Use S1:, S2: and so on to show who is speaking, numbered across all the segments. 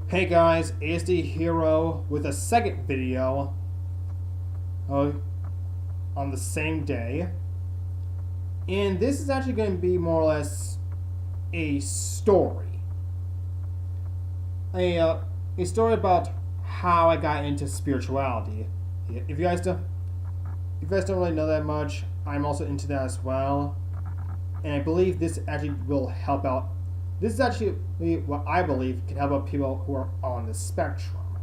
S1: Hey guys, ASD Hero with a second video uh, on the same day. And this is actually going to be more or less a story. A story about how I got into spirituality. If you guys don't really know that much, I'm also into that as well. And I believe this actually will help out. This is actually what I believe can help out people who are on the spectrum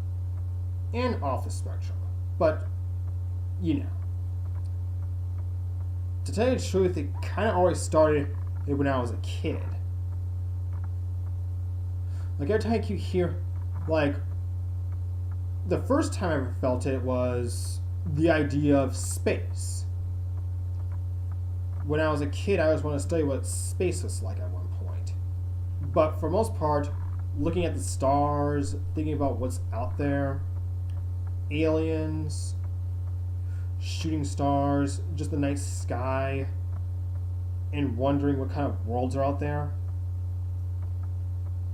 S1: and off the spectrum. But, you know. To tell you the truth, it kind of always started when I was a kid. Like, every time you hear, like, the first time I ever felt it was the idea of space. When I was a kid, I always wanted to study what space was like at one point. But for the most part, looking at the stars, thinking about what's out there, aliens, shooting stars, just the night sky, and wondering what kind of worlds are out there.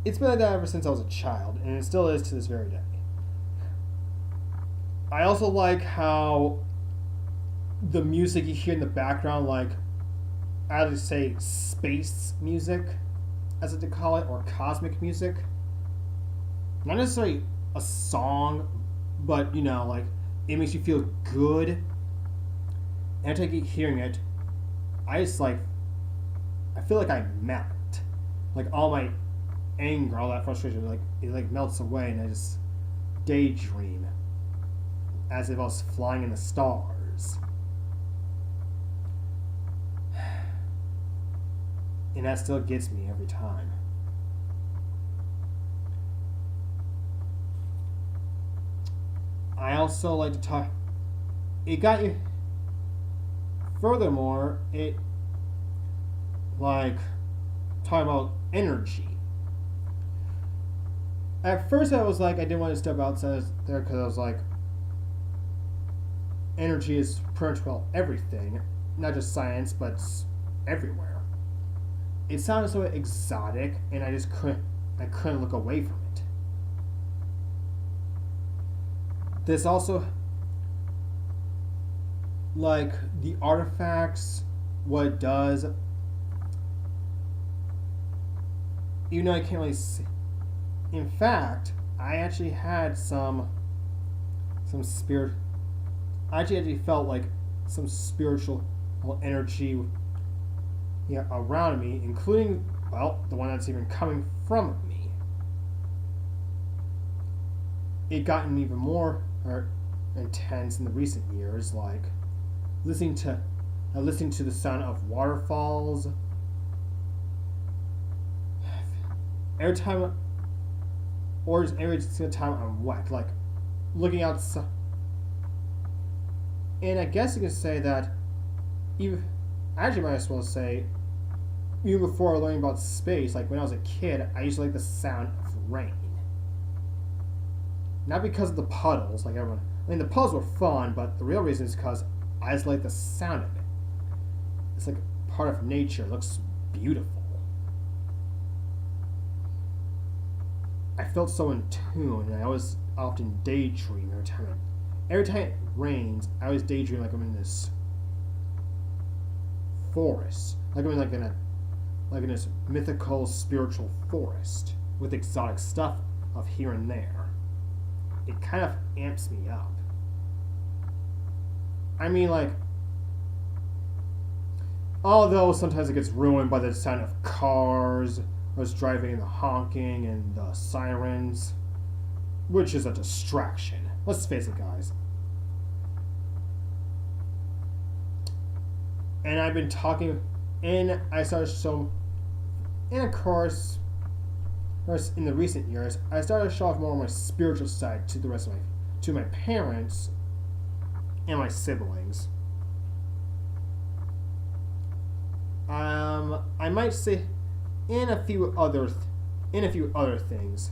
S1: It's been like that ever since I was a child, and it still is to this very day. I also like how the music you hear in the background, like, I would say space music, as I like to call it, or cosmic music. Not necessarily a song, but, you know, like, it makes you feel good. And after I keep hearing it, I just, like, I feel like I melt. Like, all my anger, all that frustration, like, it, like, melts away, and I just daydream as if I was flying in the stars. And that still gets me every time. I also like to talk. It got you. Furthermore, it like talking about energy. At first, I was like, I didn't want to step outside there because I was like, energy is pretty much well everything, not just science, but everywhere. It sounded so exotic, and I just couldn't look away from it. This also, like, the artifacts, what it does, even though I can't really see. In fact, I actually had some spirit. I actually felt like some spiritual energy, yeah, around me, including, well, the one that's even coming from me. It gotten even more intense in the recent years, like listening to the sound of waterfalls. Every time, or just every single time I'm wet, like looking outside. And I guess you could say that even, actually might as well say, even before learning about space, like when I was a kid, I used to like the sound of rain. Not because of the puddles, like everyone. I mean, the puddles were fun, but the real reason is because I just like the sound of it. It's like part of nature. It looks beautiful. I felt so in tune, and I always often daydream every time it rains. I always daydream like I'm in this forest, like I'm in this mythical spiritual forest with exotic stuff of here and there. It kind of amps me up. I mean, like, although sometimes it gets ruined by the sound of cars, or us driving and the honking and the sirens, which is a distraction. Let's face it, guys. And I've been talking, and I started and of course, in the recent years, I started to show off more of my spiritual side to the rest of my parents and my siblings. I might say, in a few other things,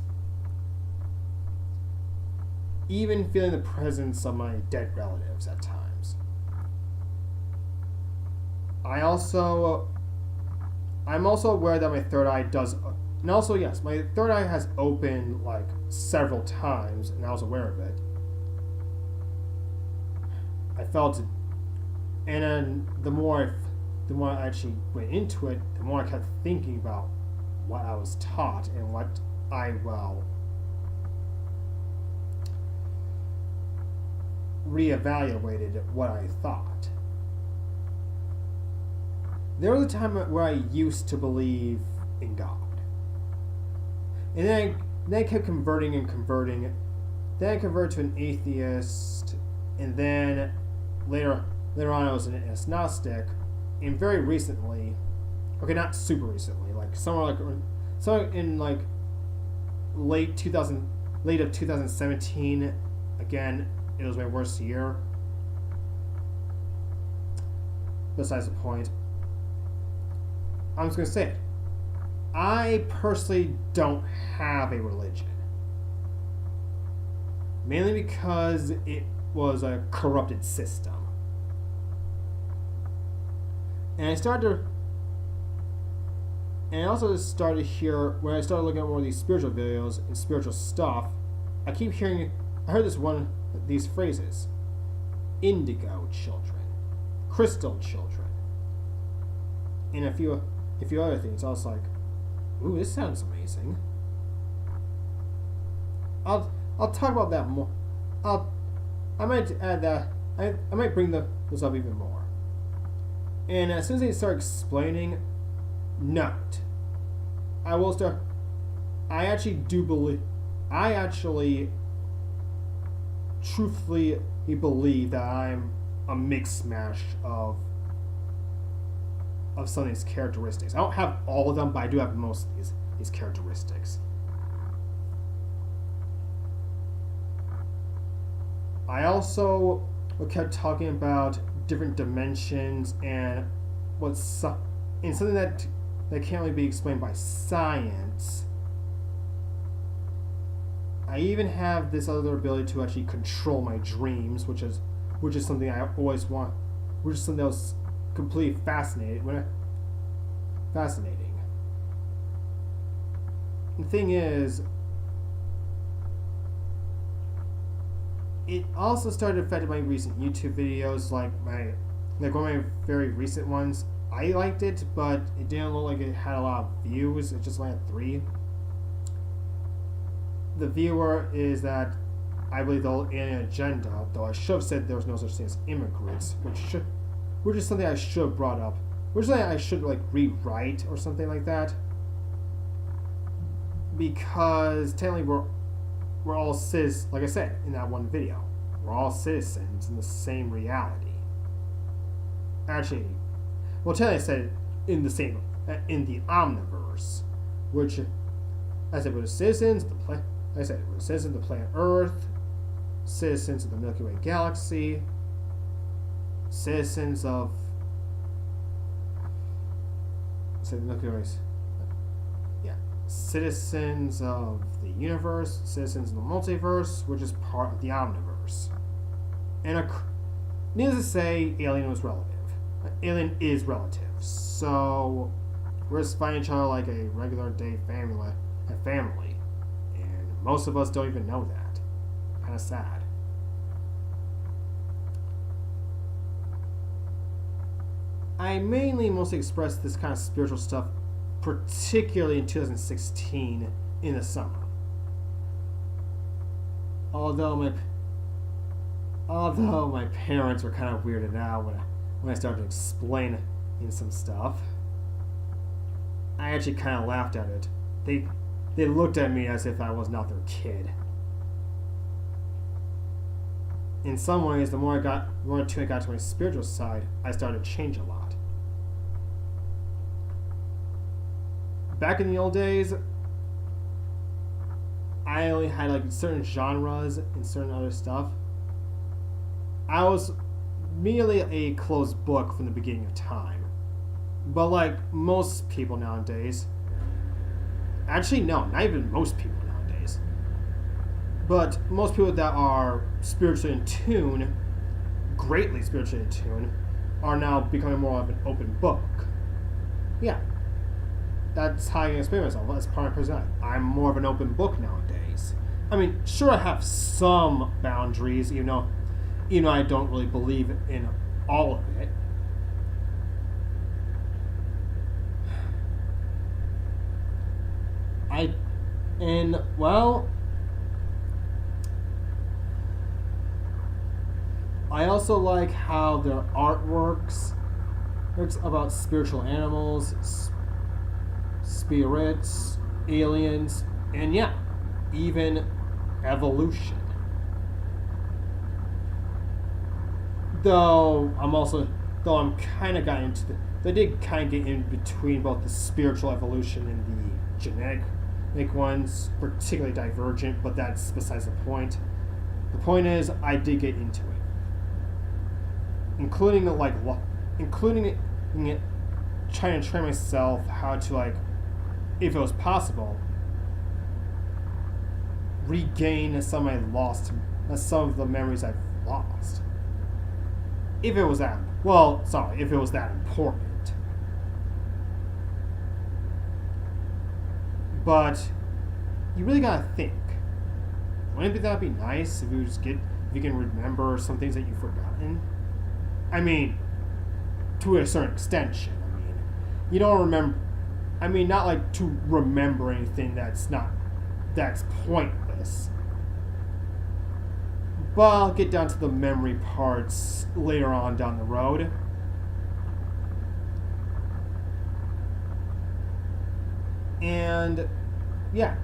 S1: even feeling the presence of my dead relatives at times. I'm also aware that my third eye does And also, yes, my third eye has opened like several times, and I was aware of it. I felt it, and then the more I actually went into it, the more I kept thinking about what I was taught and what I reevaluated what I thought. There was a time where I used to believe in God. And then I kept converting and converting. Then I converted to an atheist, and then later on I was an agnostic. And very recently, okay, not super recently, like somewhere in like late of 2017. Again, it was my worst year. Besides the point, I'm just gonna say it. I personally don't have a religion. Mainly because it was a corrupted system. And I also started here, when I started looking at more of these spiritual videos and spiritual stuff, I heard these phrases. Indigo children. Crystal children. And a few other things. I was like, ooh, this sounds amazing. I'll talk about that more. I might add that. I might bring those up even more. And as soon as they start explaining, note. I actually truthfully believe that I'm a mixed mash of some of these characteristics. I don't have all of them, but I do have most of these characteristics. I also kept talking about different dimensions and something that can't really be explained by science. I even have this other ability to actually control my dreams, which is something I always want, which is something that was completely fascinating. The thing is, it also started affecting my recent YouTube videos, like one of my very recent ones. I liked it, but it didn't look like it had a lot of views. It just only had 3. The viewer is that I believe the alien agenda, though I should have said there was no such thing as immigrants, which is something I should have brought up. Which is something I should rewrite or something like that. Because technically we're all like I said in that one video, we're all citizens in the same reality. Actually, well, technically I said in the Omniverse, which I said we're citizens of the planet. We're citizens of the planet Earth, citizens of the Milky Way galaxy, citizens of citizens of the universe, citizens of the multiverse, which is part of the Omniverse. And needless to say, Alien was relative. Alien is relative. So we're just finding each other like a regular day family. And most of us don't even know that. Kind of sad. I mostly expressed this kind of spiritual stuff, particularly in 2016 in the summer. Although my parents were kind of weirded out when I started to explain in some stuff. I actually kind of laughed at it. They looked at me as if I was not their kid. In some ways, the more I got to my spiritual side, I started to change a lot. Back in the old days, I only had certain genres and certain other stuff. I was merely a closed book from the beginning of time. But like most people nowadays, actually no, not even most people nowadays, but most people that are spiritually in tune, greatly spiritually in tune, are now becoming more of an open book. Yeah. that's how I can explain myself. That's part of my personality. I'm more of an open book nowadays. I mean, sure, I have some boundaries, even though I don't really believe in all of it. Well, I also like how their artworks works about spiritual animals, spirits, aliens, and yeah, even evolution. Though I'm kind of got into they did kind of get in between both the spiritual evolution and the genetic ones, particularly divergent, but that's besides the point. The point is, I did get into it, including it, trying to train myself how to if it was possible, regain some of the memories I've lost. If it was that important. But you really gotta think. Wouldn't that be nice if you can remember some things that you've forgotten? I mean, to a certain extension. I mean, you don't remember. I mean, not like to remember anything that's pointless. But I'll get down to the memory parts later on down the road. And yeah.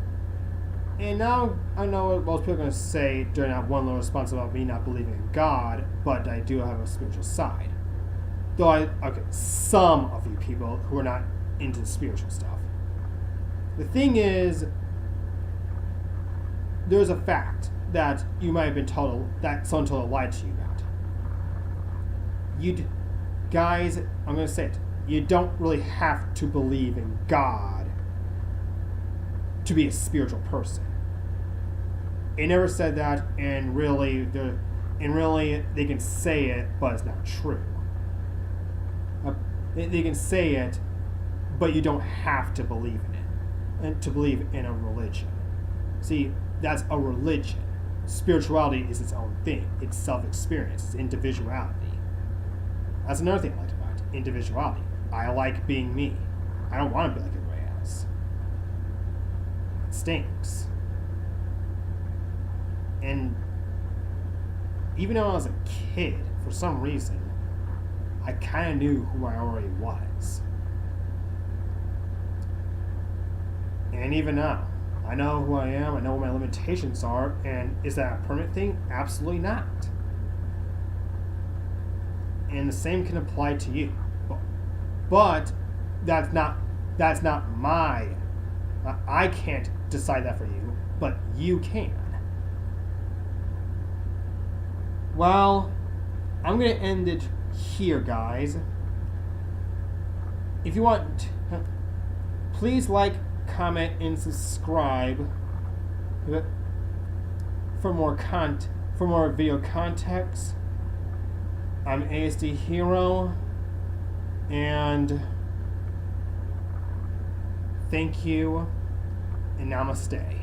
S1: And now I know what most people are going to say during that one little response about me not believing in God, but I do have a spiritual side. Though some of you people who are not into the spiritual stuff. The thing is, there's a fact that you might have been told that someone told a lie to you about. Guys, I'm going to say it. You don't really have to believe in God to be a spiritual person. It never said that, and really they can say it, but it's not true. They can say it, but you don't have to believe in it, and to believe in a religion. See, that's a religion. Spirituality is its own thing. It's self-experience. It's individuality. That's another thing I like about it. Individuality. I like being me. I don't want to be like everybody else. It stinks. And even though I was a kid, for some reason, I kind of knew who I already was. And even now, I know who I am, I know what my limitations are, and is that a permanent thing? Absolutely not. And the same can apply to you. But that's not my... I can't decide that for you, but you can. Well, I'm going to end it here, guys. If you want, please like, comment, and subscribe for more video context. I'm ASD Hero, and thank you, and namaste.